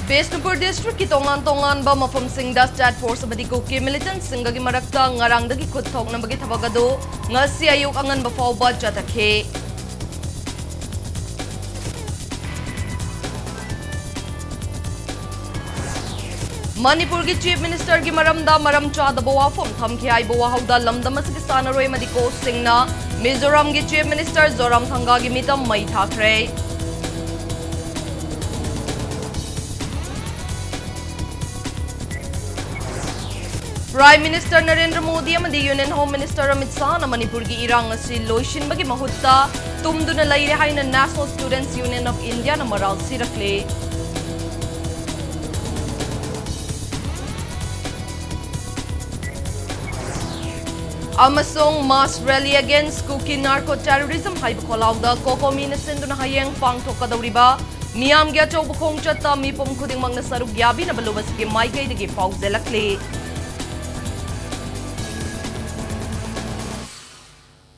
Manipur district ki tongan ba mafam singda state force abadi ko ki militant singa gi marakta ngarang dagi khuthok na bagi thabagado ngasi ayuk angan ba fawba jatakhe Manipur ki chief minister ki maram chada ba wafam thamkhi ai ba wahauda lamdam asgi sanaroi madiko singna Mizoram ki chief minister Zoram Thanga gi mitam mai thakre Prime Minister Narendra Modi amadi Union Home Minister Amit Shah na Manipur gi irang asi loishin bagi mahutta tumduna laire haina National Students Union of India na maral sirakle Amasong mass rally against cookie narco terrorism haiba kholauda kokomi na sinduna hayeng pangthokadawriba miyam gya chawbukhong chatta mipom khuding mangna saruk yabi na balubas gi maikai digi pauzelakle